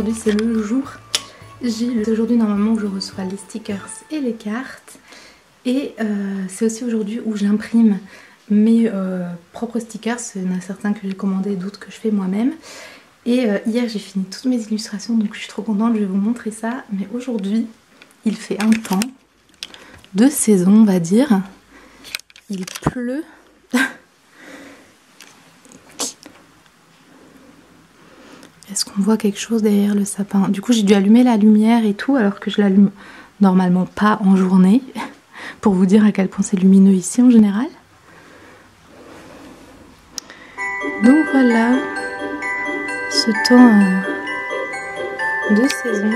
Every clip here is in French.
aujourd'hui c'est le jour J. Aujourd'hui normalement où je reçois les stickers et les cartes. Et c'est aussi aujourd'hui où j'imprime mes propres stickers. Il y en a certains que j'ai commandés, d'autres que je fais moi-même. Et hier j'ai fini toutes mes illustrations, donc je suis trop contente, je vais vous montrer ça. Mais aujourd'hui, il fait un temps de saison, on va dire. Il pleut. Est-ce qu'on voit quelque chose derrière le sapin? Du coup j'ai dû allumer la lumière et tout, alors que je l'allume normalement pas en journée. Pour vous dire à quel point c'est lumineux ici en général. Donc voilà, ce temps de saison.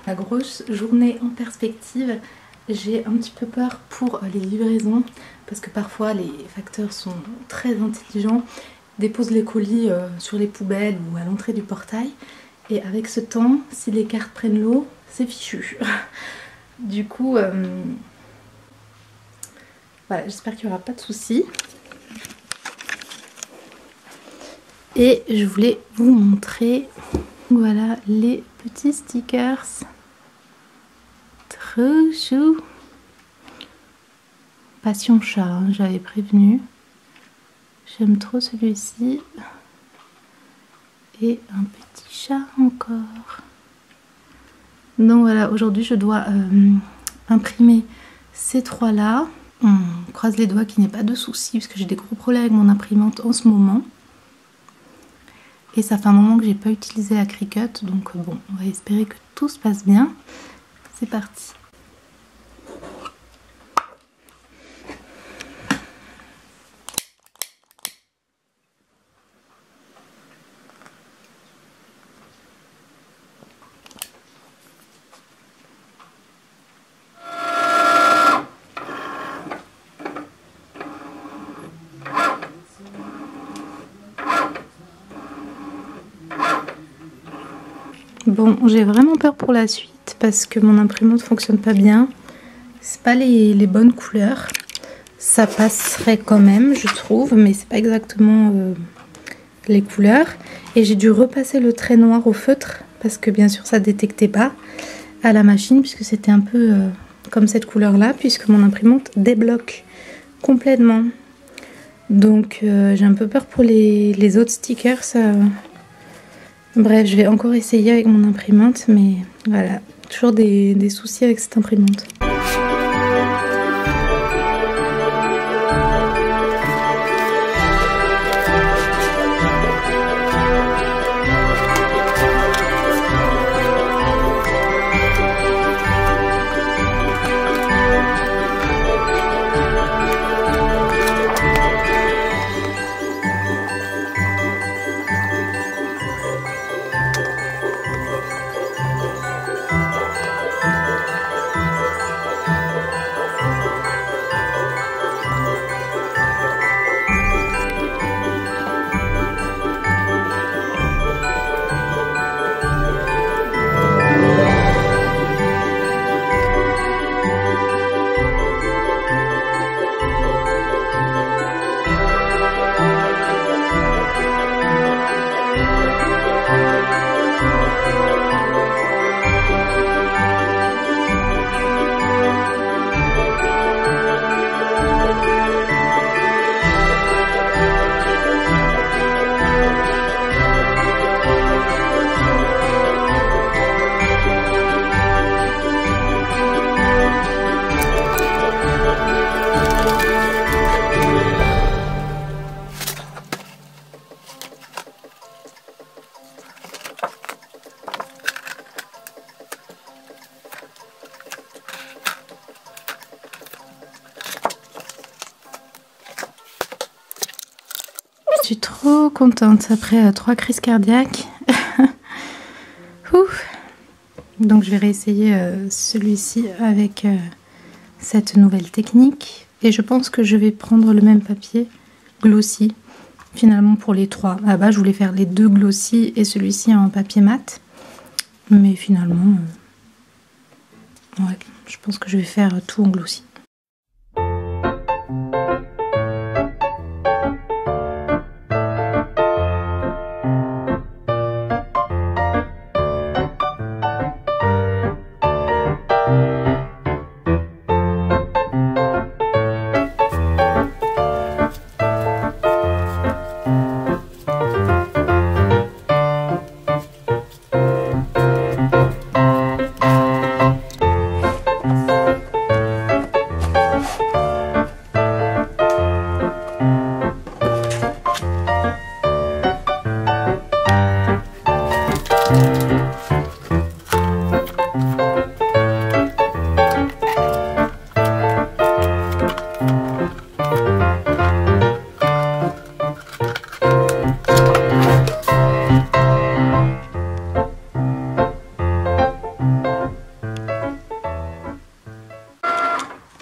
La grosse journée en perspective, j'ai un petit peu peur pour les livraisons parce que parfois les facteurs sont très intelligents, déposent les colis sur les poubelles ou à l'entrée du portail, et avec ce temps, si les cartes prennent l'eau, c'est fichu. Du coup, voilà, j'espère qu'il n'y aura pas de soucis. Et je voulais vous montrer, voilà, les petits stickers. Trop chou. Passion chat, hein, j'avais prévenu. J'aime trop celui-ci. Et un petit chat encore. Donc voilà, aujourd'hui je dois imprimer ces trois-là. On croise les doigts qu'il n'y ait pas de soucis parce que j'ai des gros problèmes avec mon imprimante en ce moment. Et ça fait un moment que j'ai pas utilisé la Cricut, donc bon, on va espérer que tout se passe bien. C'est parti. Bon, j'ai vraiment peur pour la suite parce que mon imprimante fonctionne pas bien. C'est pas les bonnes couleurs. Ça passerait quand même, je trouve, mais c'est pas exactement les couleurs. Et j'ai dû repasser le trait noir au feutre parce que bien sûr ça détectait pas à la machine puisque c'était un peu comme cette couleur-là, puisque mon imprimante débloque complètement. Donc j'ai un peu peur pour les autres stickers. Bref, je vais encore essayer avec mon imprimante, mais voilà, toujours des soucis avec cette imprimante. Je suis trop contente après 3 crises cardiaques. Ouf. Donc je vais réessayer celui-ci avec cette nouvelle technique. Et je pense que je vais prendre le même papier glossy finalement pour les 3. À la base je voulais faire les 2 glossy et celui-ci en papier mat. Mais finalement, ouais, je pense que je vais faire tout en glossy.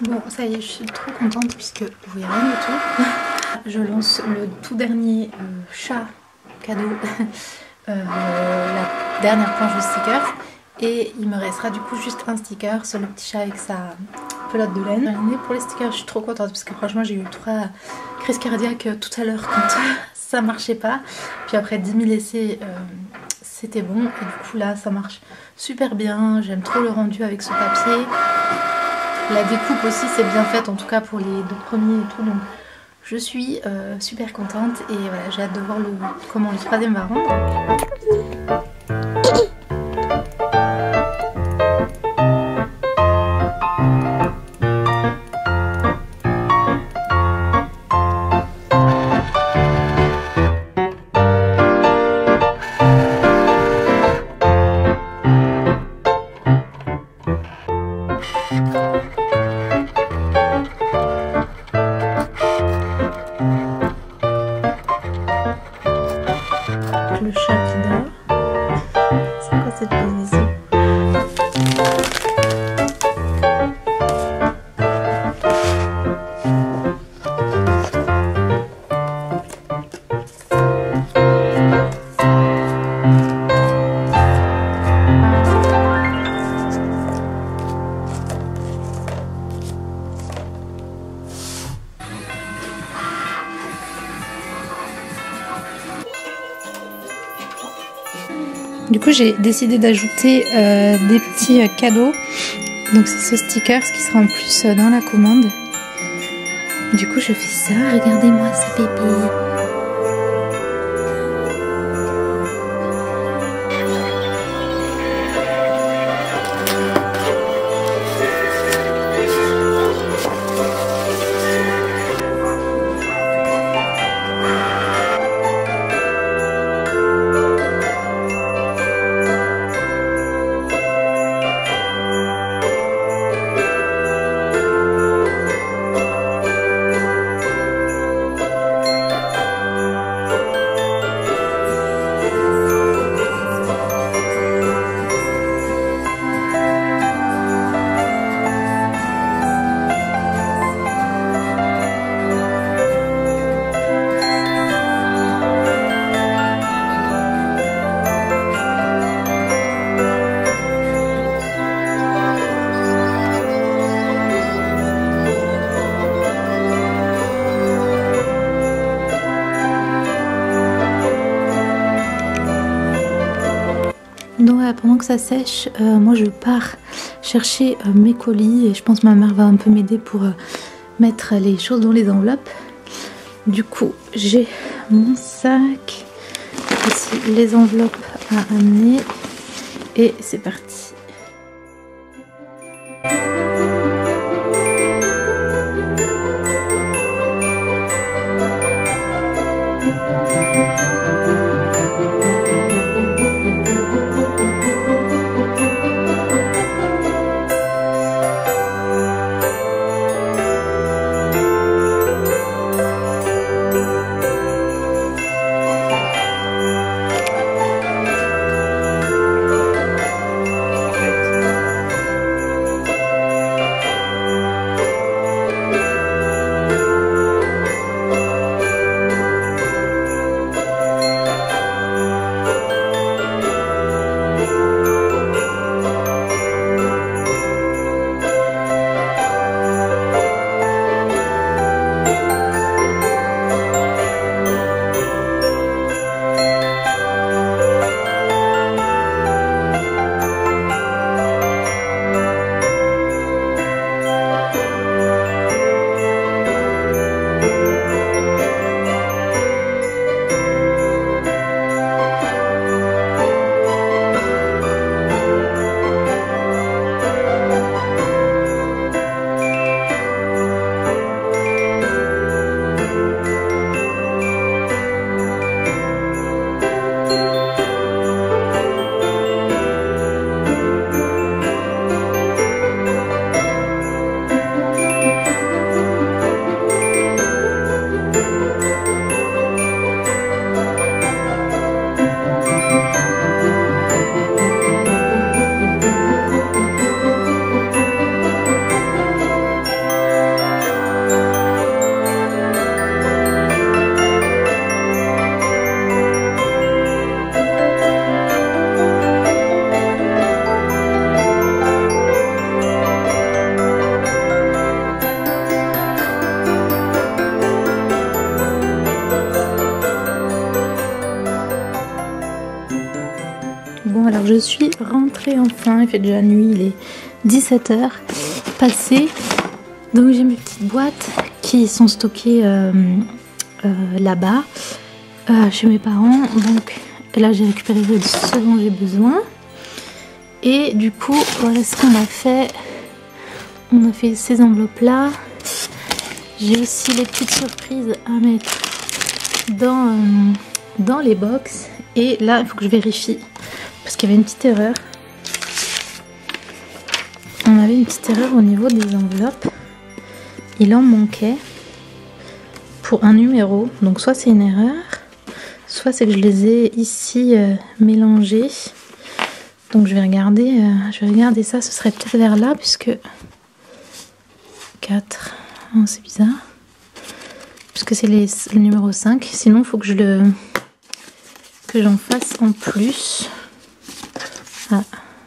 Bon, ça y est, je suis trop contente puisque vous voyez rien du tout. Je lance le tout dernier chat cadeau, la dernière planche de stickers. Et il me restera du coup juste un sticker sur le petit chat avec sa pelote de laine. Pour les stickers, je suis trop contente parce que franchement j'ai eu 3 crises cardiaques tout à l'heure quand ça marchait pas. Puis après 10 000 essais, c'était bon. Et du coup là ça marche super bien. J'aime trop le rendu avec ce papier. La découpe aussi c'est bien faite, en tout cas pour les 2 premiers et tout. Donc je suis super contente et voilà, j'ai hâte de voir comment le 3e va rendre. Le chat qui dort. C'est quoi cette position? Du coup j'ai décidé d'ajouter des petits cadeaux. Donc c'est ce sticker qui sera en plus dans la commande. Du coup je fais ça, regardez-moi ce bébé. Donc voilà, pendant que ça sèche, moi je pars chercher mes colis et je pense que ma mère va un peu m'aider pour mettre les choses dans les enveloppes. Du coup, j'ai mon sac, ici les enveloppes à amener et c'est parti. je suis rentrée enfin, il fait déjà nuit, il est 17h passé. Donc j'ai mes petites boîtes qui sont stockées là-bas, chez mes parents. Donc là j'ai récupéré ce dont j'ai besoin. Et du coup, voilà ce qu'on a fait. On a fait ces enveloppes là. J'ai aussi les petites surprises à mettre dans les box. Et là, il faut que je vérifie. Parce qu'il y avait une petite erreur. On avait une petite erreur au niveau des enveloppes. Il en manquait pour un numéro. Donc soit c'est une erreur, soit c'est que je les ai ici mélangés. Donc je vais regarder ça. Ce serait peut-être vers là puisque 4. Oh, c'est bizarre. Puisque c'est le numéro 5. Sinon il faut que j'en fasse en plus. Ah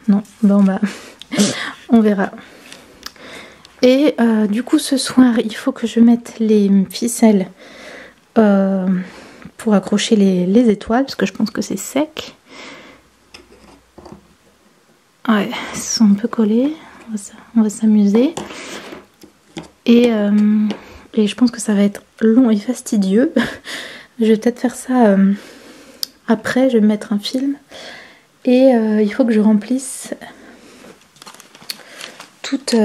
non, bon bah on verra. Et du coup ce soir il faut que je mette les ficelles pour accrocher les étoiles parce que je pense que c'est sec. Ouais, ils sont un peu collés. On va s'amuser. Et je pense que ça va être long et fastidieux. Je vais peut-être faire ça après. Je vais mettre un film. Et il faut que je remplisse toutes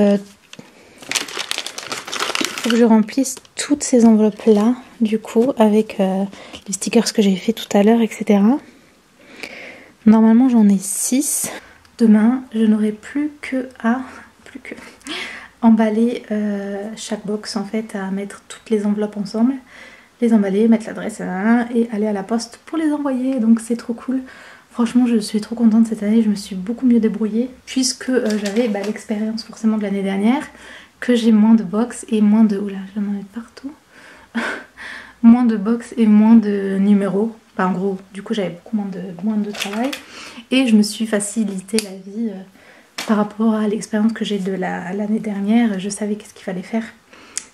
ces enveloppes là, du coup, avec les stickers que j'ai fait tout à l'heure, etc. Normalement, j'en ai 6. Demain, je n'aurai plus que à emballer chaque box, en fait, à mettre toutes les enveloppes ensemble, les emballer, mettre l'adresse et aller à la poste pour les envoyer. Donc c'est trop cool. Franchement, je suis trop contente cette année. Je me suis beaucoup mieux débrouillée puisque j'avais l'expérience forcément de l'année dernière, que j'ai moins de box et moins de... Oula, j'en ai partout. Moins de box et moins de numéros. Enfin, en gros, du coup, j'avais beaucoup moins de travail. Et je me suis facilité la vie par rapport à l'expérience que j'ai de l'année dernière. Je savais qu'est-ce qu'il fallait faire.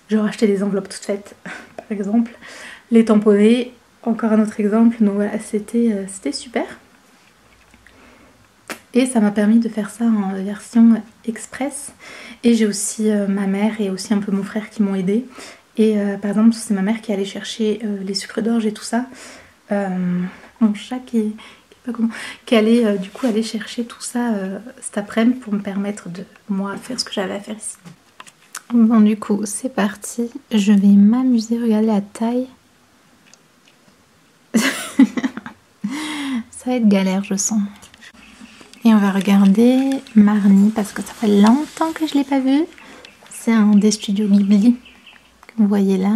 Je rachetais des enveloppes toutes faites, par exemple. Les tamponner, encore un autre exemple. Donc voilà, c'était super. Et ça m'a permis de faire ça en version express. Et j'ai aussi ma mère et aussi un peu mon frère qui m'ont aidé. Et par exemple, c'est ma mère qui allait chercher les sucres d'orge et tout ça. Mon chat qui allait du coup aller chercher tout ça cet après-midi pour me permettre de moi faire ce que j'avais à faire ici. Bon, du coup, c'est parti. Je vais m'amuser. Regardez la taille. Ça va être galère, je sens. Et on va regarder Marnie parce que ça fait longtemps que je ne l'ai pas vu. C'est un des studios Ghibli que vous voyez là.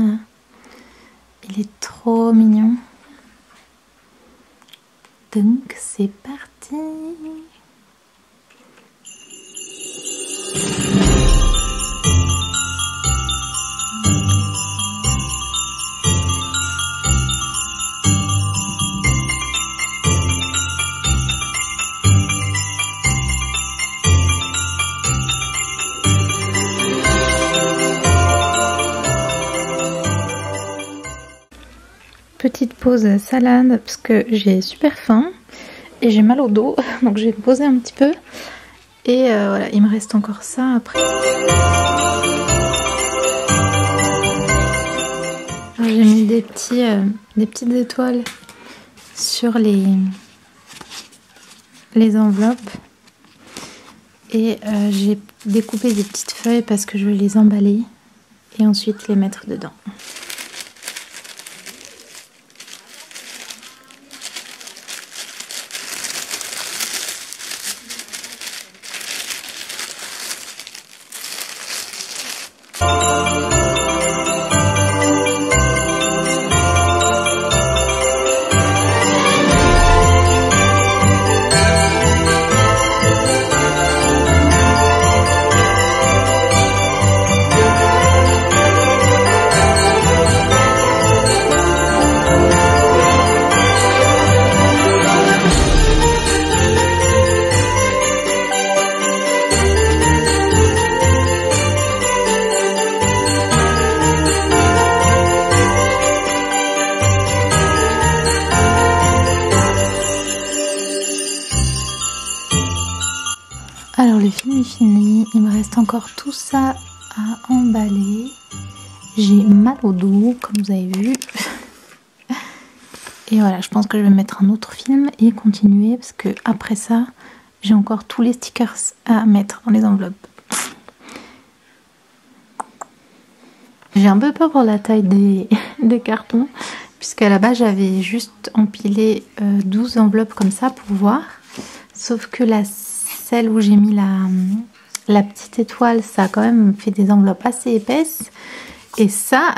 Il est trop mignon. Donc c'est parti. Petite pause salade parce que j'ai super faim et j'ai mal au dos, donc je vais me poser un petit peu. Et voilà, il me reste encore ça après. J'ai mis des petites étoiles sur les enveloppes. Et j'ai découpé des petites feuilles parce que je vais les emballer et ensuite les mettre dedans. reste encore tout ça à emballer. J'ai mal au dos, comme vous avez vu. Et voilà, je pense que je vais mettre un autre film et continuer parce que après ça, j'ai encore tous les stickers à mettre dans les enveloppes. J'ai un peu peur pour la taille des cartons, puisqu'à la base j'avais juste empilé 12 enveloppes comme ça pour voir. Sauf que celle où j'ai mis la petite étoile, ça a quand même fait des enveloppes assez épaisses. Et ça,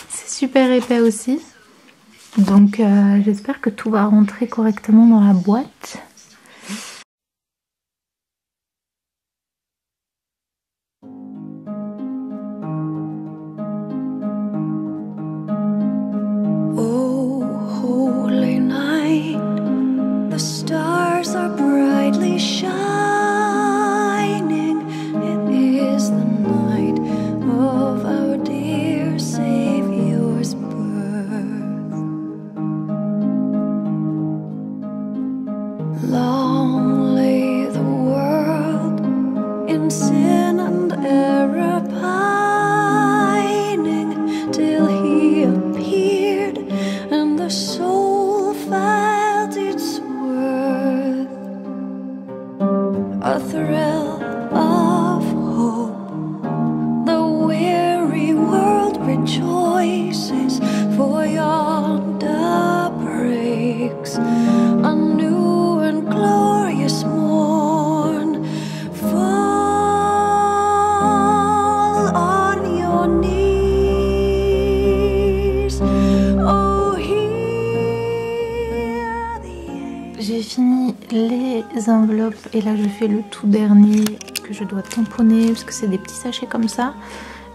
c'est super épais aussi. Donc j'espère que tout va rentrer correctement dans la boîte. Oh, holy night, the stars are brightly shining. It is the night of our dear Savior's birth. Long lay the world in sin and error pining, till he appeared and the soul felt its worth. A thrill of hope, the weary world rejoices, for yonder breaks a new and glorious morn. Fall on your knees, oh hear the angels. J'ai fini les enveloppes et là je fais le tout dernier que je dois tamponner parce que c'est des petits sachets comme ça.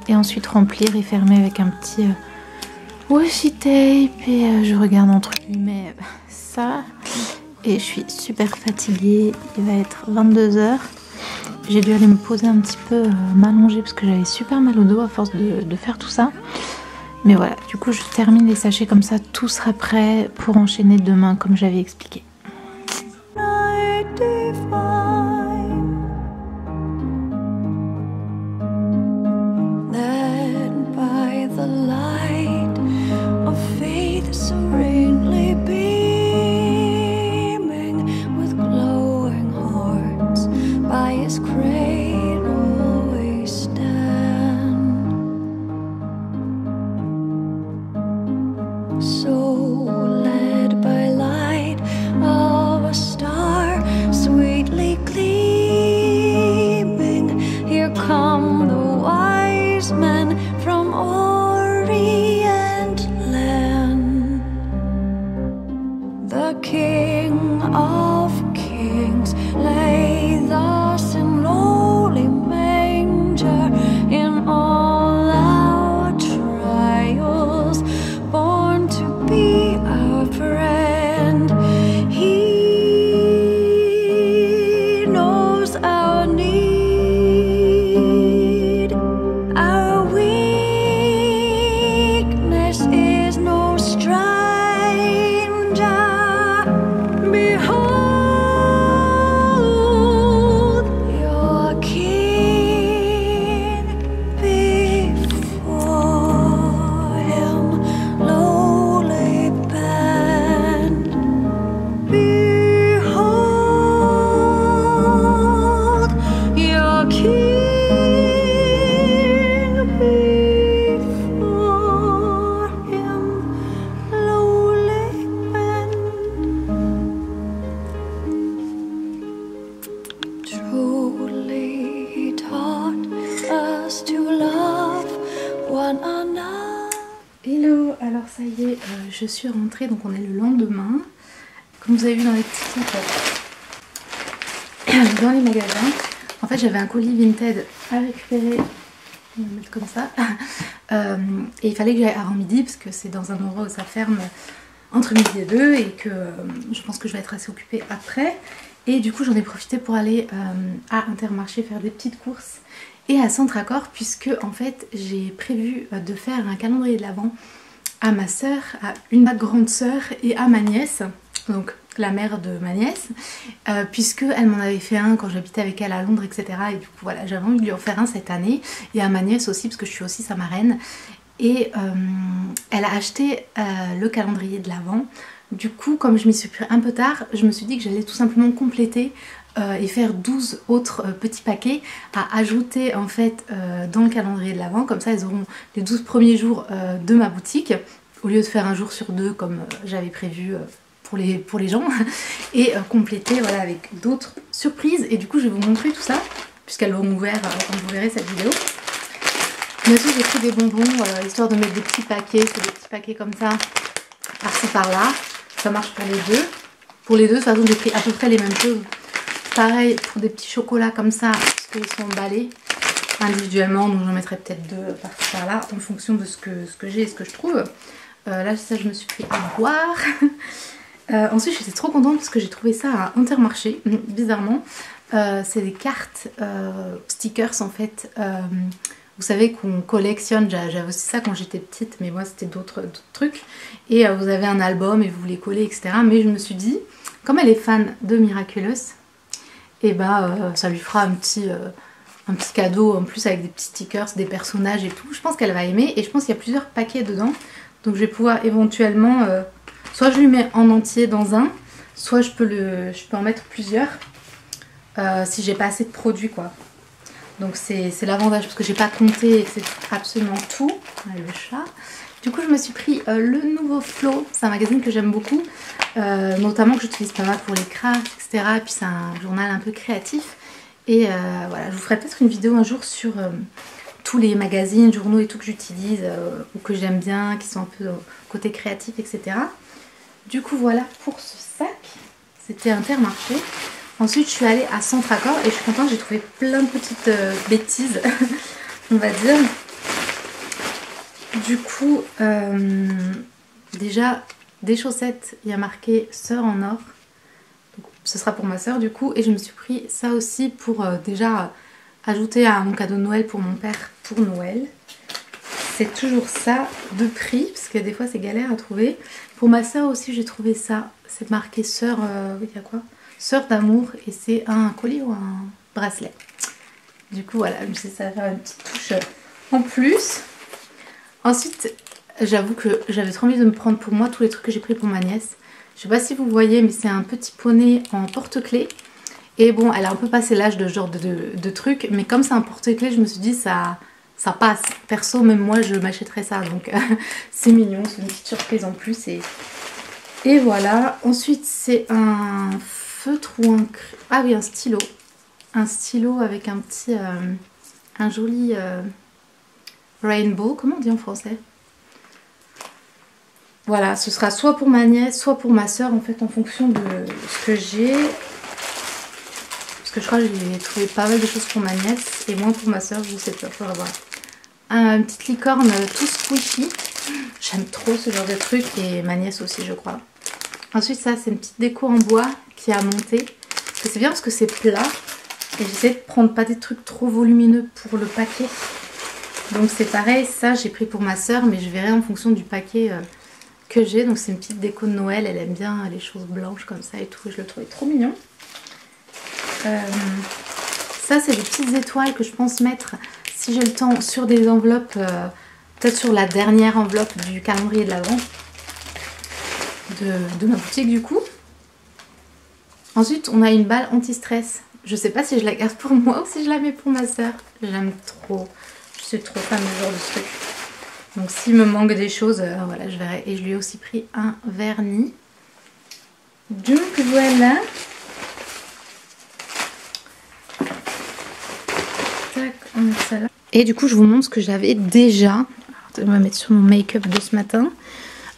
Et ensuite remplir et fermer avec un petit washi tape et je regarde entre guillemets ça. Et je suis super fatiguée, il va être 22 h. J'ai dû aller me poser un petit peu, m'allonger parce que j'avais super mal au dos à force de faire tout ça. Mais voilà, du coup je termine les sachets comme ça, tout sera prêt pour enchaîner demain comme j'avais expliqué. Night divine, then by the light of faith serenely beaming, with glowing hearts by his cradle we stand. So led by light of a star sweetly gleaming, here come the wise men from Orient land. The King of Kings lay thus in lowly manger, in all our trials born to be our friend. He knows our need, our weakness is no stranger. Behold your King, before him lowly bend. Behold your King, before him lowly bend. Truly he taught us to love one another. Hello, alors ça y est, je suis rentrée, donc on est le lendemain. Comme vous avez vu dans les petits clips dans les magasins, en fait j'avais un colis Vinted à récupérer, on va le mettre comme ça, et il fallait que j'aille avant midi parce que c'est dans un endroit où ça ferme entre midi et 2 et que je pense que je vais être assez occupée après. Et du coup j'en ai profité pour aller à Intermarché faire des petites courses et à Centracor, puisque en fait j'ai prévu de faire un calendrier de l'Avent à ma soeur, à ma grande soeur et à ma nièce. Donc la mère de ma nièce, puisque elle m'en avait fait un quand j'habitais avec elle à Londres, etc. Et du coup voilà, j'avais envie de lui en faire un cette année, et à ma nièce aussi, parce que je suis aussi sa marraine. Et elle a acheté le calendrier de l'Avent. Du coup, comme je m'y suis pris un peu tard, je me suis dit que j'allais tout simplement compléter et faire 12 autres petits paquets à ajouter en fait dans le calendrier de l'Avent. Comme ça, elles auront les 12 premiers jours de ma boutique, au lieu de faire un jour sur deux comme j'avais prévu pour les gens, et compléter voilà, avec d'autres surprises. Et du coup, je vais vous montrer tout ça, puisqu'elles l'ont ouvert quand vous verrez cette vidéo. Bien sûr, j'ai pris des bonbons, histoire de mettre des petits paquets. C'est des petits paquets comme ça, par-ci par-là. Ça marche pour les deux. Pour les deux, de toute façon, j'ai pris à peu près les mêmes choses. Pareil pour des petits chocolats comme ça, parce qu'ils sont emballés individuellement. Donc j'en mettrai peut-être deux par-ci par-là, en fonction de ce que j'ai et ce que je trouve. Là, ça, je me suis pris à boire. Ensuite, j'étais trop contente parce que j'ai trouvé ça à Intermarché, bizarrement. C'est des cartes stickers en fait. Vous savez qu'on collectionne, j'avais aussi ça quand j'étais petite, mais moi c'était d'autres trucs. Et vous avez un album et vous les collez, etc. Mais je me suis dit, comme elle est fan de Miraculous, et bah ça lui fera un petit cadeau en plus avec des petits stickers, des personnages et tout. Je pense qu'elle va aimer, et je pense qu'il y a plusieurs paquets dedans. Donc je vais pouvoir éventuellement, soit je lui mets en entier dans un, soit je peux en mettre plusieurs si j'ai pas assez de produits quoi. Donc c'est l'avantage, parce que j'ai pas compté et que c'est absolument tout. Le chat. Du coup je me suis pris le nouveau Flow, c'est un magazine que j'aime beaucoup, notamment que j'utilise pas mal pour les crafts, etc. Et puis c'est un journal un peu créatif. Et voilà, je vous ferai peut-être une vidéo un jour sur tous les magazines, journaux et tout que j'utilise ou que j'aime bien, qui sont un peu côté créatif, etc. Du coup voilà pour ce sac, c'était Intermarché. Ensuite je suis allée à Centracor et je suis contente, j'ai trouvé plein de petites bêtises, on va dire. Du coup, déjà des chaussettes, il y a marqué sœur en or. Donc, ce sera pour ma sœur du coup, et je me suis pris ça aussi pour déjà ajouter à mon cadeau de Noël pour mon père pour Noël. C'est toujours ça de prix, parce que des fois c'est galère à trouver. Pour ma sœur aussi j'ai trouvé ça, c'est marqué sœur, il y a quoi ? Sœur d'amour, et c'est un collier ou un bracelet. Du coup voilà, je me suis dit ça va faire une petite touche en plus. Ensuite, j'avoue que j'avais trop envie de me prendre pour moi tous les trucs que j'ai pris pour ma nièce. Je sais pas si vous voyez, mais c'est un petit poney en porte-clés. Et bon, elle a un peu passé l'âge de ce genre de trucs, mais comme c'est un porte-clés, je me suis dit ça passe. Perso, même moi, je m'achèterais ça, donc c'est mignon, c'est une petite surprise en plus. Et voilà. Ensuite, c'est un feutre ou un... Ah oui, un stylo. Un stylo avec un petit... un joli... rainbow, comment on dit en français? Voilà, ce sera soit pour ma nièce, soit pour ma soeur, en fait, en fonction de ce que j'ai. Parce que je crois que j'ai trouvé pas mal de choses pour ma nièce, et moins pour ma soeur, je sais pas, il faudra voir. Une petite licorne tout squishy. J'aime trop ce genre de truc, et ma nièce aussi, je crois. Ensuite, ça, c'est une petite déco en bois qui a monté. C'est bien parce que c'est plat, et j'essaie de prendre pas des trucs trop volumineux pour le paquet. Donc c'est pareil, ça j'ai pris pour ma soeur, mais je verrai en fonction du paquet que j'ai. Donc c'est une petite déco de Noël, elle aime bien les choses blanches comme ça et tout, je le trouvais trop mignon. Ça c'est des petites étoiles que je pense mettre, si j'ai le temps, sur des enveloppes, peut-être sur la dernière enveloppe du calendrier de l'Avent de ma boutique du coup. Ensuite on a une balle anti-stress. Je sais pas si je la garde pour moi ou si je la mets pour ma soeur. J'aime trop. Je suis trop fan de ce genre de truc. Donc s'il me manque des choses, voilà, je verrai. Et je lui ai aussi pris un vernis. Donc voilà. Tac, on met ça là. Et du coup, je vous montre ce que j'avais déjà. Alors, on va mettre sur mon make-up de ce matin.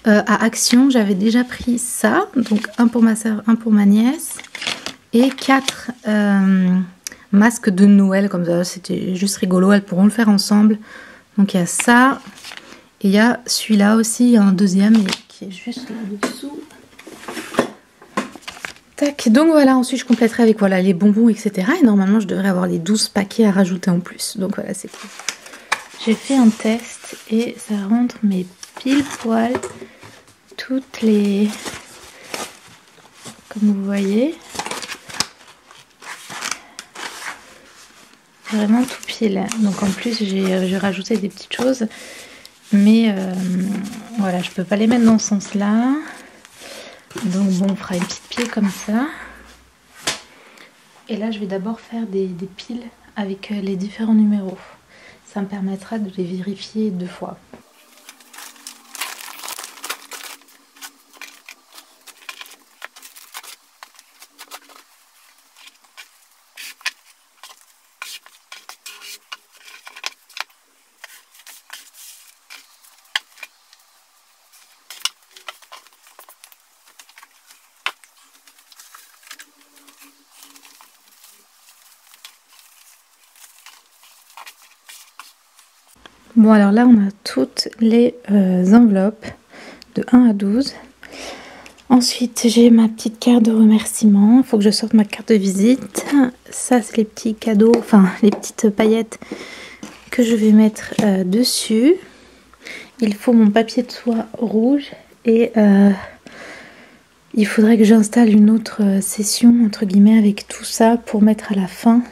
À Action, j'avais déjà pris ça. Donc un pour ma soeur, un pour ma nièce. Et 4 masques de Noël, comme ça, c'était juste rigolo, elles pourront le faire ensemble. Donc il y a ça, et il y a celui-là aussi, il y a un deuxième qui est juste là-dessous. Tac, donc voilà, ensuite je compléterai avec voilà, les bonbons, etc. Et normalement je devrais avoir les 12 paquets à rajouter en plus. Donc voilà, c'est cool. J'ai fait un test et ça rentre mais pile poil toutes les... comme vous voyez. Vraiment tout pile. Donc en plus j'ai rajouté des petites choses. Mais voilà, je peux pas les mettre dans ce sens-là. Donc bon, on fera une petite pile comme ça. Et là, je vais d'abord faire des piles avec les différents numéros. Ça me permettra de les vérifier 2 fois. Bon, alors là, on a toutes les enveloppes de 1 à 12. Ensuite, j'ai ma petite carte de remerciement. Il faut que je sorte ma carte de visite. Ça, c'est les petits cadeaux, enfin, les petites paillettes que je vais mettre dessus. Il faut mon papier de soie rouge et il faudrait que j'installe une autre session, entre guillemets, avec tout ça pour mettre à la fin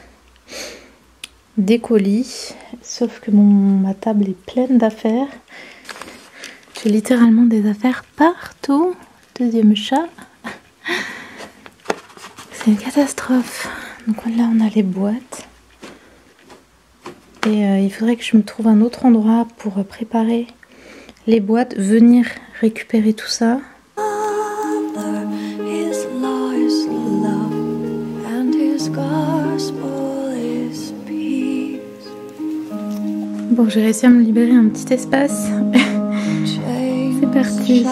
des colis. Sauf que ma table est pleine d'affaires. J'ai littéralement des affaires partout. Deuxième chat. C'est une catastrophe. Donc là on a les boîtes. Et il faudrait que je me trouve un autre endroit pour préparer les boîtes. Venir récupérer tout ça. Bon, j'ai réussi à me libérer un petit espace. C'est parti.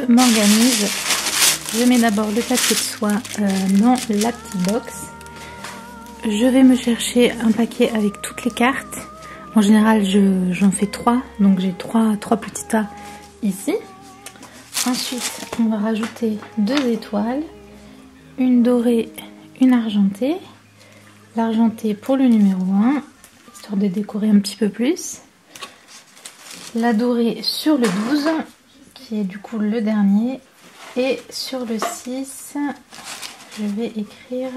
M'organise. Je mets d'abord le papier de soie dans la petite box. Je vais me chercher un paquet avec toutes les cartes. En général, j'en fais 3, donc j'ai 3 petits tas ici. Ensuite, on va rajouter 2 étoiles, une dorée, une argentée. L'argentée pour le numéro 1, histoire de décorer un petit peu plus. La dorée sur le 12. Qui est du coup le dernier, et sur le 6 je vais écrire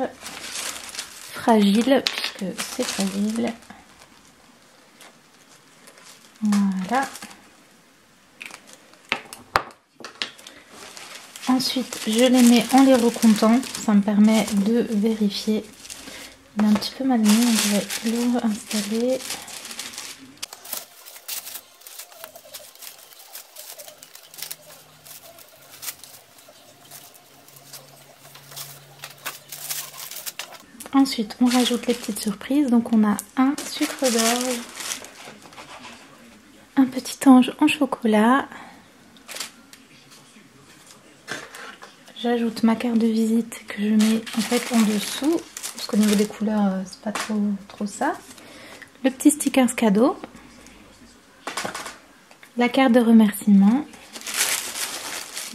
fragile puisque c'est fragile. Voilà. Ensuite je les mets en les recomptant, ça me permet de vérifier. Il est un petit peu mal mis, on va le réinstaller. Ensuite, on rajoute les petites surprises. Donc, on a un sucre d'orge, un petit ange en chocolat. J'ajoute ma carte de visite que je mets en fait en dessous, parce qu'au niveau des couleurs, c'est pas trop ça. Le petit sticker cadeau, la carte de remerciement.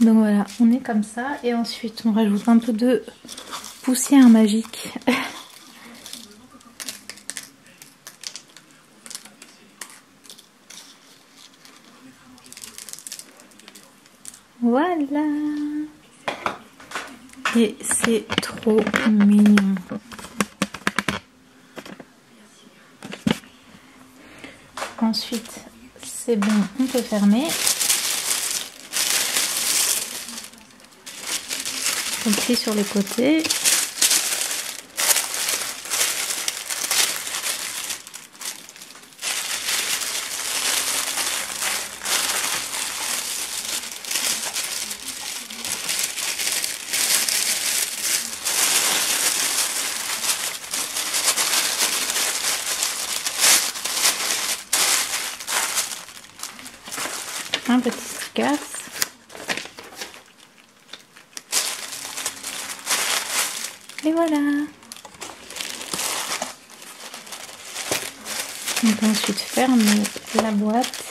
Donc voilà, on est comme ça. Et ensuite, on rajoute un peu de poussière magique. Voilà. Et c'est trop mignon. Ensuite, c'est bon, on peut fermer. On plie sur les côtés. petits stickers. Et voilà. On peut ensuite fermer la boîte.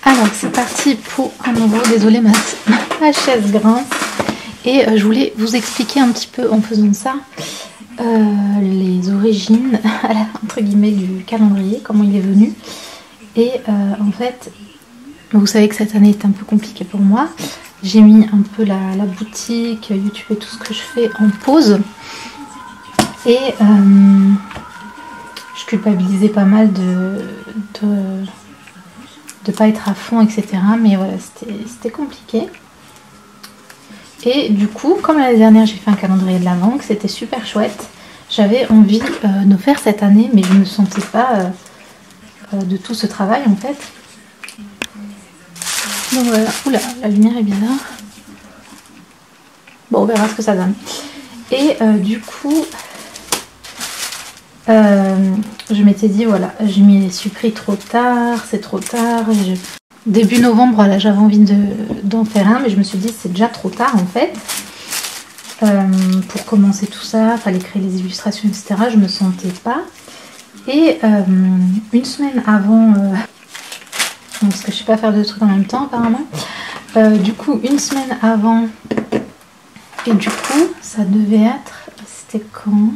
Alors c'est parti pour un nouveau, désolé ma chaise grince. Et je voulais vous expliquer un petit peu en faisant ça les origines entre guillemets du calendrier, comment il est venu. Et en fait, vous savez que cette année est un peu compliquée pour moi. J'ai mis un peu la boutique, YouTube et tout ce que je fais en pause. Et je culpabilisais pas mal de pas être à fond, etc. Mais voilà, c'était compliqué. Et du coup, comme l'année dernière j'ai fait un calendrier de l'Avent, que c'était super chouette, j'avais envie de faire cette année, mais je ne me sentais pas de tout ce travail en fait. Donc voilà, oula, la lumière est bizarre. Bon, on verra ce que ça donne. Et du coup, je m'étais dit, voilà, je m'y suis pris trop tard, c'est trop tard. Début novembre, voilà, j'avais envie d'en faire un, mais je me suis dit, c'est déjà trop tard en fait. Pour commencer tout ça, fallait créer les illustrations, etc. Je me sentais pas. Et une semaine avant, parce que je sais pas faire deux trucs en même temps apparemment. Du coup, une semaine avant, et du coup, ça devait être, c'était quand ?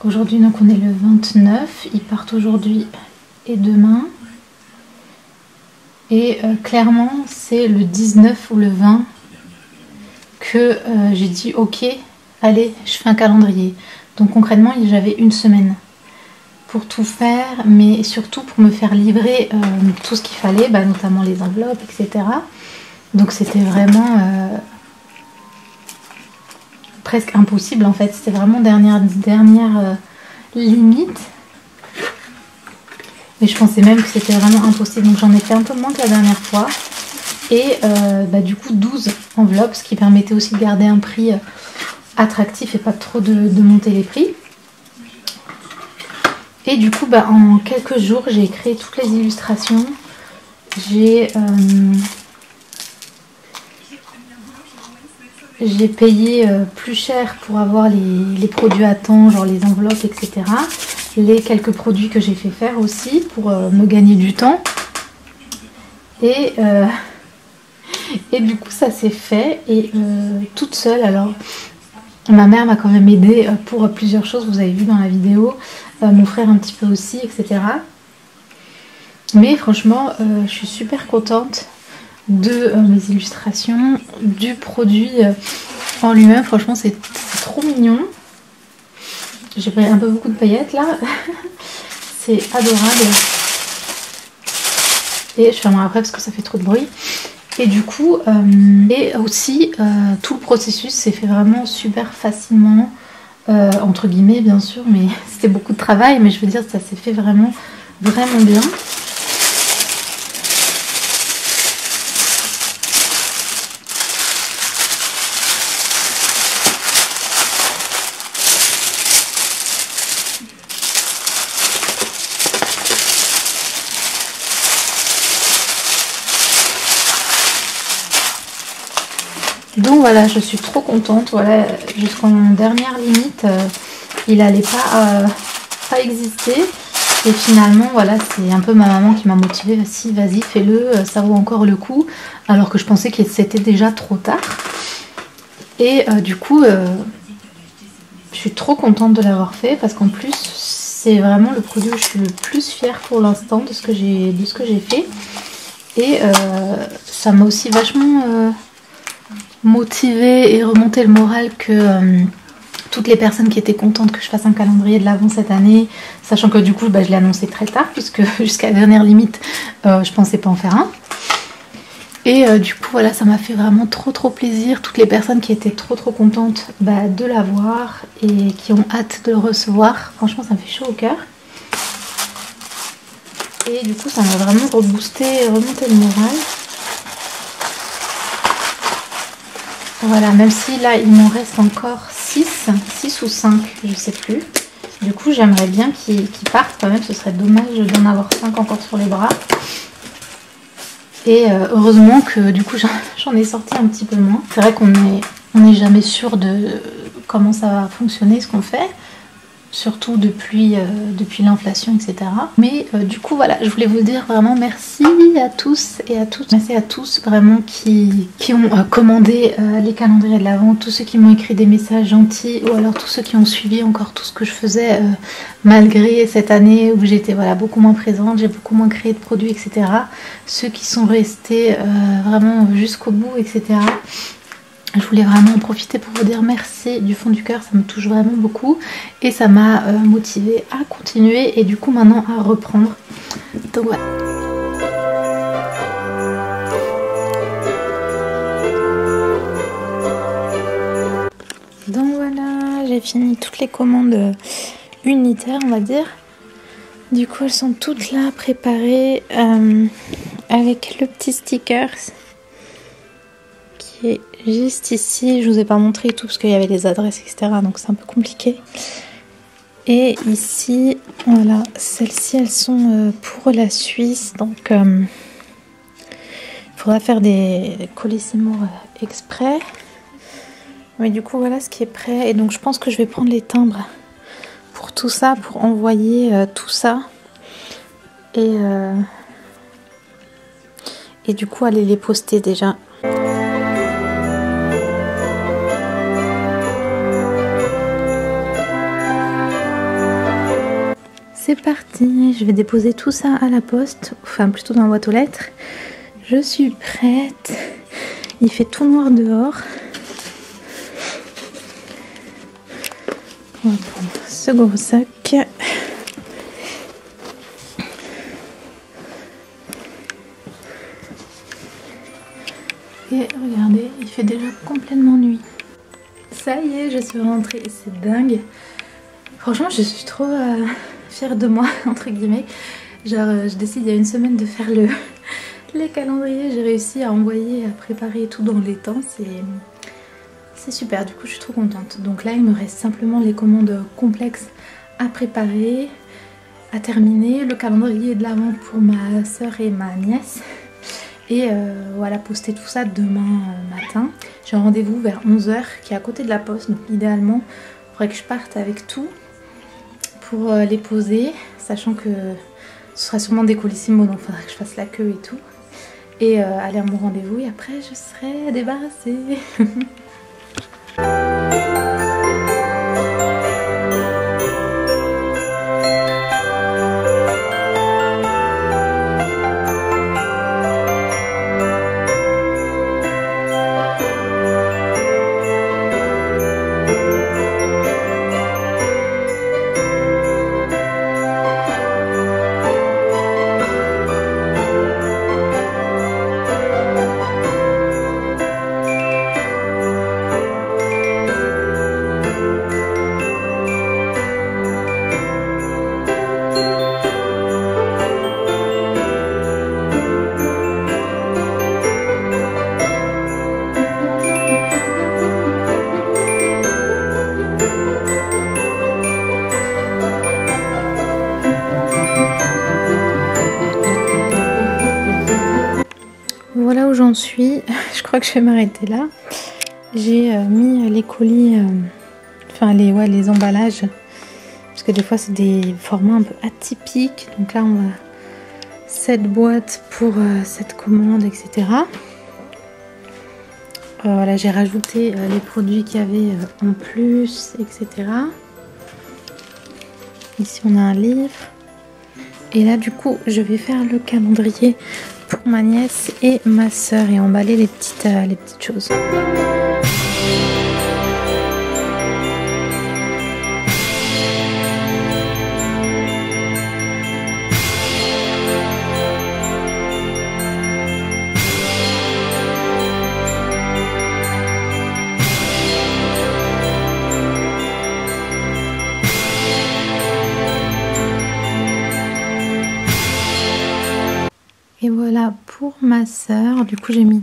Aujourd'hui, donc on est le 29, ils partent aujourd'hui et demain. Et clairement, c'est le 19 ou le 20 que j'ai dit ok, allez, je fais un calendrier. Donc concrètement, j'avais une semaine pour tout faire, mais surtout pour me faire livrer tout ce qu'il fallait, bah, notamment les enveloppes, etc. Donc c'était vraiment presque impossible en fait, c'était vraiment dernière limite. Mais je pensais même que c'était vraiment impossible, donc j'en ai fait un peu moins que la dernière fois. Et bah, du coup 12 enveloppes, ce qui permettait aussi de garder un prix attractif et pas trop de monter les prix. Et du coup bah, en quelques jours j'ai créé toutes les illustrations. J'ai payé plus cher pour avoir les produits à temps, genre les enveloppes, etc. Les quelques produits que j'ai fait faire aussi pour me gagner du temps. Et du coup ça s'est fait. Et toute seule, alors Ma mère m'a quand même aidée pour plusieurs choses, vous avez vu dans la vidéo, mon frère un petit peu aussi, etc. Mais franchement, je suis super contente de mes illustrations, du produit en lui-même. Franchement, c'est trop mignon. J'ai pris un peu beaucoup de paillettes là. C'est adorable. Et je fermerai après parce que ça fait trop de bruit. Et du coup, et aussi tout le processus s'est fait vraiment super facilement, entre guillemets bien sûr, mais c'était beaucoup de travail, mais je veux dire ça s'est fait vraiment bien. Donc voilà, je suis trop contente. Voilà, jusqu'en dernière limite, il n'allait pas exister. Et finalement, voilà, c'est un peu ma maman qui m'a motivée. Si, vas-y, fais-le, ça vaut encore le coup. Alors que je pensais que c'était déjà trop tard. Et du coup, je suis trop contente de l'avoir fait parce qu'en plus, c'est vraiment le produit où je suis le plus fière pour l'instant de ce que j'ai fait. Et ça m'a aussi vachement motiver et remonter le moral que toutes les personnes qui étaient contentes que je fasse un calendrier de l'Avent cette année, sachant que du coup je l'ai annoncé très tard puisque jusqu'à la dernière limite je pensais pas en faire un. Et du coup voilà, ça m'a fait vraiment trop plaisir. Toutes les personnes qui étaient trop contentes de l'avoir et qui ont hâte de le recevoir, franchement ça me fait chaud au cœur. Et du coup ça m'a vraiment reboosté, remonté le moral. Voilà, même si là il m'en reste encore 6 ou 5, je sais plus. Du coup j'aimerais bien qu'ils partent quand même, ce serait dommage d'en avoir 5 encore sur les bras. Et heureusement que du coup j'en ai sorti un petit peu moins. C'est vrai qu'on n'est jamais sûr de comment ça va fonctionner ce qu'on fait. Surtout depuis l'inflation, etc. Mais du coup voilà, je voulais vous dire vraiment merci à tous et à toutes. Merci à tous vraiment qui ont commandé les calendriers de l'Avent, tous ceux qui m'ont écrit des messages gentils ou alors tous ceux qui ont suivi encore tout ce que je faisais malgré cette année où j'étais voilà, beaucoup moins présente, j'ai beaucoup moins créé de produits, etc. Ceux qui sont restés vraiment jusqu'au bout, etc. Je voulais vraiment en profiter pour vous dire merci du fond du cœur, ça me touche vraiment beaucoup et ça m'a motivée à continuer et du coup maintenant à reprendre. Donc voilà. Donc voilà, j'ai fini toutes les commandes unitaires on va dire. Du coup elles sont toutes là préparées avec le petit sticker qui est juste ici. Je vous ai pas montré tout parce qu'il y avait les adresses etc, donc c'est un peu compliqué. Et ici voilà, celles-ci elles sont pour la Suisse, donc il faudra faire des colissimo exprès. Mais du coup voilà ce qui est prêt et donc je pense que je vais prendre les timbres pour tout ça, pour envoyer tout ça et du coup aller les poster déjà. C'est parti, je vais déposer tout ça à la poste, enfin plutôt dans la boîte aux lettres. Je suis prête, il fait tout noir dehors. On va prendre ce gros sac. Et regardez, il fait déjà complètement nuit. Ça y est, je suis rentrée, c'est dingue. Franchement, je suis trop fière de moi, entre guillemets. Genre, je décide il y a une semaine de faire les calendriers. J'ai réussi à envoyer, à préparer tout dans les temps. C'est super, du coup je suis trop contente. Donc là il me reste simplement les commandes complexes à préparer, à terminer, le calendrier de l'Avent pour ma soeur et ma nièce. Et voilà, poster tout ça demain matin. J'ai un rendez-vous vers 11 h qui est à côté de la poste, donc idéalement il faudrait que je parte avec tout pour les poser, sachant que ce sera sûrement des colissimo, donc il faudra que je fasse la queue et tout. Et aller à mon rendez-vous et après je serai débarrassée. je crois que je vais m'arrêter là. J'ai mis les colis, enfin les emballages, parce que des fois c'est des formats un peu atypiques. Donc là on va 7 boîtes pour cette commande, etc. Voilà, j'ai rajouté les produits qu'il y avait en plus, etc. Ici on a un livre. Et là du coup je vais faire le calendrier pour ma nièce et ma soeur et emballer les petites choses. Et voilà pour ma soeur, du coup j'ai mis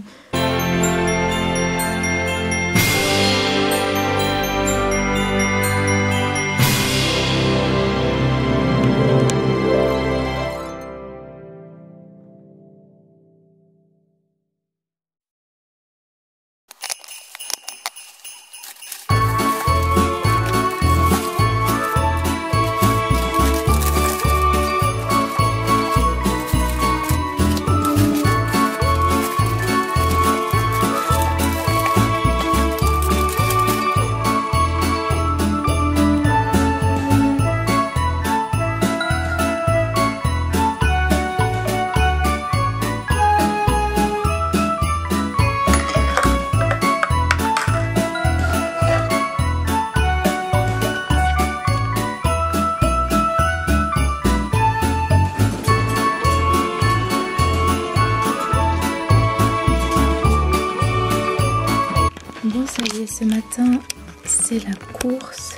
bon, ça y est, ce matin c'est la course.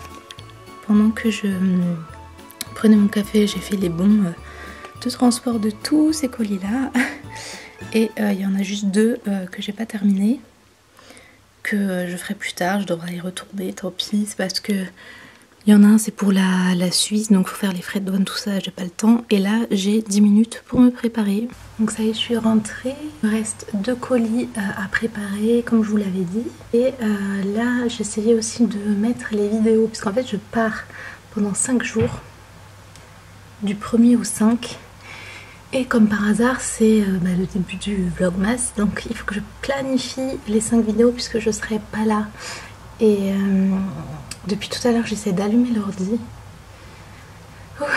Pendant que je prenais mon café, j'ai fait les bons de transport de tous ces colis là. Et il y en a juste 2 que j'ai pas terminé, que je ferai plus tard. Je devrais y retourner, tant pis. C'est parce que il y en a un, c'est pour la Suisse, donc faut faire les frais de douane, tout ça, j'ai pas le temps. Et là j'ai 10 minutes pour me préparer. Donc ça y est, je suis rentrée. Il me reste 2 colis à préparer, comme je vous l'avais dit. Et là j'essayais aussi de mettre les vidéos, puisqu'en fait je pars pendant 5 jours, du 1er au 5. Et comme par hasard, c'est le début du vlogmas, donc il faut que je planifie les 5 vidéos puisque je serai pas là. Et depuis tout à l'heure, j'essaie d'allumer l'ordi.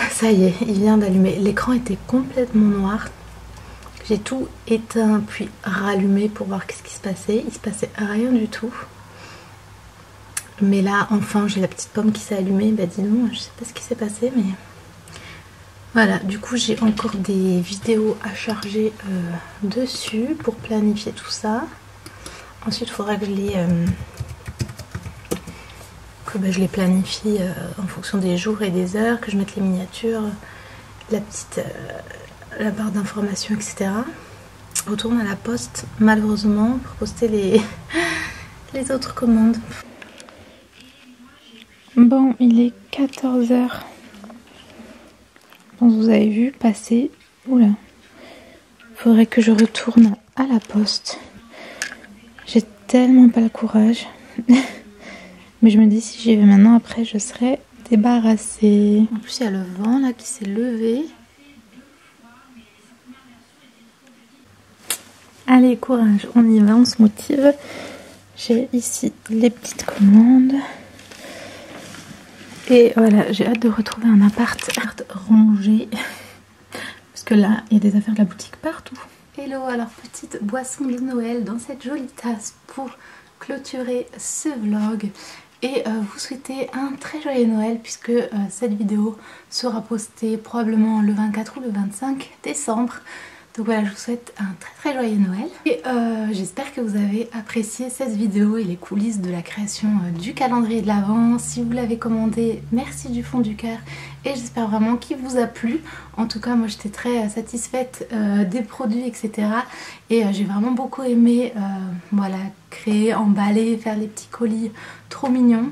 Ça y est, il vient d'allumer. L'écran était complètement noir. J'ai tout éteint puis rallumé pour voir qu'est-ce qui se passait. Il se passait rien du tout. Mais là, enfin, j'ai la petite pomme qui s'est allumée. Bah dis donc, je sais pas ce qui s'est passé, mais... Voilà, du coup j'ai encore des vidéos à charger dessus pour planifier tout ça. Ensuite il faudra que je les planifie en fonction des jours et des heures, que je mette les miniatures, la barre d'information, etc. Je retourne à la poste malheureusement pour poster les autres commandes. Bon, il est 14 h. Vous avez vu passer. Oula. Faudrait que je retourne à la poste. J'ai tellement pas le courage. Mais je me dis, si j'y vais maintenant, après je serai débarrassée. En plus il y a le vent là qui s'est levé. Allez, courage, on y va, on se motive. J'ai ici les petites commandes. Et voilà, j'ai hâte de retrouver un appart rangé. Parce que là, il y a des affaires de la boutique partout. Hello, alors petite boisson de Noël dans cette jolie tasse pour clôturer ce vlog. Et vous souhaiter un très joyeux Noël puisque cette vidéo sera postée probablement le 24 ou le 25 décembre. Donc voilà, je vous souhaite un très joyeux Noël. Et j'espère que vous avez apprécié cette vidéo et les coulisses de la création du calendrier de l'Avent. Si vous l'avez commandé, merci du fond du cœur. Et j'espère vraiment qu'il vous a plu. En tout cas, moi j'étais très satisfaite des produits, etc. Et j'ai vraiment beaucoup aimé voilà, créer, emballer, faire les petits colis trop mignons.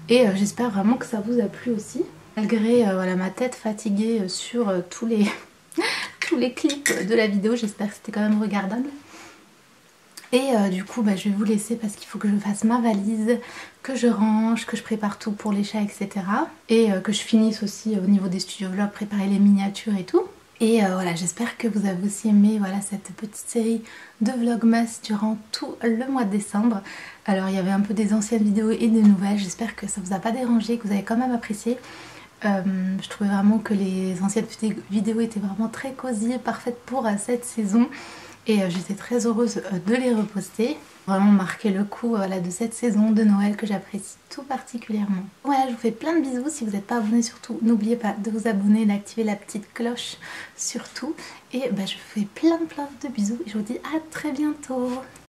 Et j'espère vraiment que ça vous a plu aussi. Malgré voilà, ma tête fatiguée sur tous les clips de la vidéo, j'espère que c'était quand même regardable. Et du coup bah, je vais vous laisser parce qu'il faut que je fasse ma valise, que je range, que je prépare tout pour les chats, etc. Et que je finisse aussi au niveau des studio vlogs, préparer les miniatures et tout. Et voilà, j'espère que vous avez aussi aimé voilà, cette petite série de vlogmas durant tout le mois de décembre. Alors il y avait un peu des anciennes vidéos et des nouvelles, j'espère que ça vous a pas dérangé, que vous avez quand même apprécié. Je trouvais vraiment que les anciennes vidéos étaient vraiment très cosy et parfaites pour cette saison. Et j'étais très heureuse de les reposter. Vraiment marquer le coup voilà, de cette saison de Noël que j'apprécie tout particulièrement. Voilà, je vous fais plein de bisous. Si vous n'êtes pas abonné surtout, n'oubliez pas de vous abonner et d'activer la petite cloche surtout. Et bah, je vous fais plein de bisous et je vous dis à très bientôt.